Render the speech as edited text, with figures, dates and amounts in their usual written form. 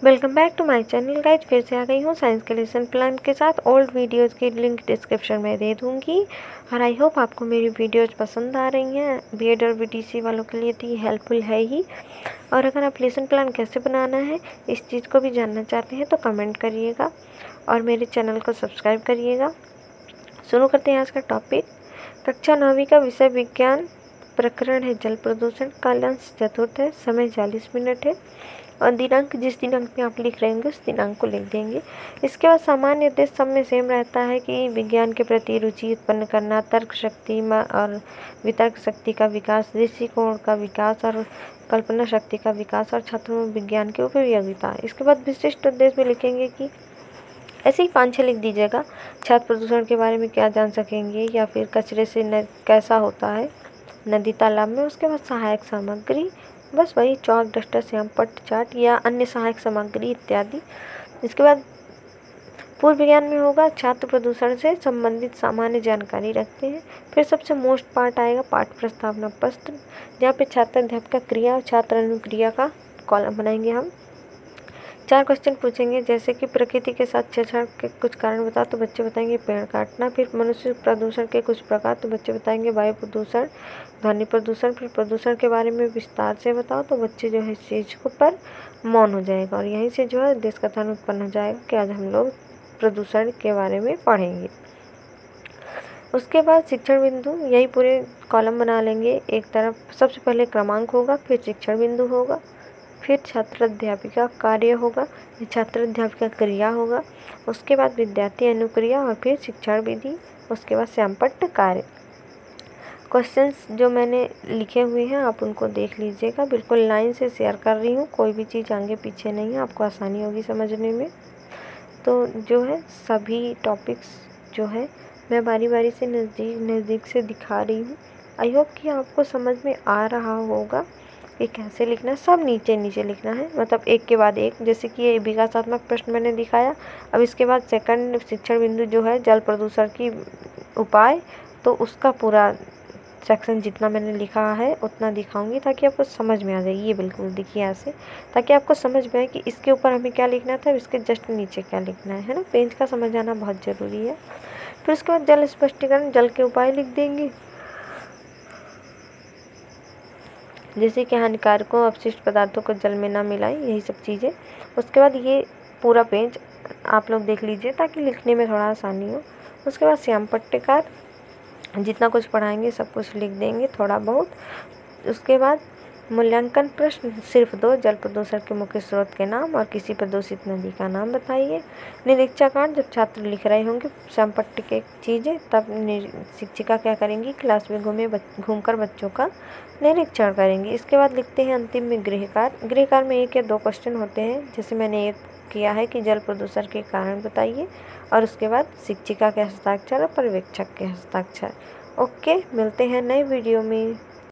Welcome back to my channel guys. फिर से आ गई हूँ साइंस के लेसन प्लान के साथ। ओल्ड वीडियोस की लिंक डिस्क्रिप्शन में दे दूँगी और आई होप आपको मेरी वीडियोस पसंद आ रही हैं। बीएड और बीटीसी वालों के लिए तो ये हेल्पफुल है ही। और अगर आप लेसन प्लान कैसे बनाना है इस चीज़ को भी जानना चाहते हैं तो कमेंट करिएगा और मेरे चैनल को सब्सक्राइब करिएगा। शुरू करते हैं आज का टॉपिक। कक्षा 9वीं का विषय विज्ञान, प्रकरण है जल प्रदूषण, कालांश चतुर्थ है, समय 40 मिनट है और दिनांक जिस दिनांक में आप लिख रहे होंगे उस दिनांक को लिख देंगे। इसके बाद सामान्य उद्देश्य सब में सेम रहता है कि विज्ञान के प्रति रुचि उत्पन्न करना, तर्क शक्ति और वितर्क शक्ति का विकास, दृष्टिकोण का विकास और कल्पना शक्ति का विकास और छात्रों में विज्ञान की उपयोगिता। इसके बाद विशिष्ट उद्देश्य में लिखेंगे कि ऐसे ही 5-6 लिख दीजिएगा। छात्र प्रदूषण के बारे में क्या जान सकेंगे या फिर कचरे से कैसा होता है नदी तालाब में। उसके बाद सहायक सामग्री, बस वही चौक, डस्टर, श्याम पट्ट, चार्ट या अन्य सहायक सामग्री इत्यादि। इसके बाद पूर्व विज्ञान में होगा छात्र प्रदूषण से संबंधित सामान्य जानकारी रखते हैं। फिर सबसे मोस्ट पार्ट आएगा पाठ प्रस्तावना पत्र, जहाँ पे छात्र अध्यापक क्रिया और छात्र अनुक्रिया का कॉलम बनाएंगे। हम 4 क्वेश्चन पूछेंगे, जैसे कि प्रकृति के साथ छेड़छाड़ के कुछ कारण बताओ तो बच्चे बताएंगे पेड़ काटना। फिर मनुष्य प्रदूषण के कुछ प्रकार तो बच्चे बताएंगे वायु प्रदूषण, ध्वनि प्रदूषण। फिर प्रदूषण के बारे में विस्तार से बताओ तो बच्चे जो है इस चीज़ को पर मौन हो जाएगा और यहीं से जो है देश कथन उत्पन्न हो जाएगा कि आज हम लोग प्रदूषण के बारे में पढ़ेंगे। उसके बाद शिक्षण बिंदु, यही पूरे कॉलम बना लेंगे। एक तरफ सबसे पहले क्रमांक होगा, फिर शिक्षण बिंदु होगा, फिर छात्र अध्यापिका कार्य होगा, छात्र अध्यापिका क्रिया होगा, उसके बाद विद्यार्थी अनुक्रिया और फिर शिक्षण विधि, उसके बाद श्यामपट्ट कार्य। क्वेश्चंस जो मैंने लिखे हुए हैं आप उनको देख लीजिएगा। बिल्कुल लाइन से शेयर कर रही हूँ, कोई भी चीज़ आगे पीछे नहीं है, आपको आसानी होगी समझने में। तो जो है सभी टॉपिक्स जो है मैं बारी बारी से नज़दीक से दिखा रही हूँ। आई होप कि आपको समझ में आ रहा होगा कि कैसे लिखना है। सब नीचे नीचे लिखना है, मतलब एक के बाद एक। जैसे कि ये विकासात्मक प्रश्न मैंने दिखाया, अब इसके बाद सेकंड शिक्षण बिंदु जो है जल प्रदूषण की उपाय, तो उसका पूरा सेक्शन जितना मैंने लिखा है उतना दिखाऊंगी ताकि आपको समझ में आ जाए। ये बिल्कुल देखिए ऐसे, ताकि आपको समझ में आए कि इसके ऊपर हमें क्या लिखना था, इसके जस्ट नीचे क्या लिखना है ना। पेज का समझ आना बहुत ज़रूरी है। फिर उसके बाद जल स्पष्टीकरण, जल के उपाय लिख देंगे, जैसे कि हानिकारकों अपशिष्ट पदार्थों को जल में ना मिलाएं, यही सब चीज़ें। उसके बाद ये पूरा पेज आप लोग देख लीजिए ताकि लिखने में थोड़ा आसानी हो। उसके बाद श्याम पट्टिकार, जितना कुछ पढ़ाएंगे सब कुछ लिख देंगे थोड़ा बहुत। उसके बाद मूल्यांकन प्रश्न सिर्फ 2, जल प्रदूषण के मुख्य स्रोत के नाम और किसी प्रदूषित नदी का नाम बताइए। निरीक्षाकांड, जब छात्र लिख रहे होंगे श्यामपट्ट के चीज़ें तब शिक्षिका क्या करेंगी, क्लास में घूमकर बच्चों का निरीक्षण करेंगे। इसके बाद लिखते हैं अंतिम में गृहकार्य। गृहकार्य में 1 या 2 क्वेश्चन होते हैं, जैसे मैंने एक किया है कि जल प्रदूषण के कारण बताइए और उसके बाद शिक्षिका के हस्ताक्षर और पर्यवेक्षक के हस्ताक्षर। ओके, मिलते हैं नए वीडियो में।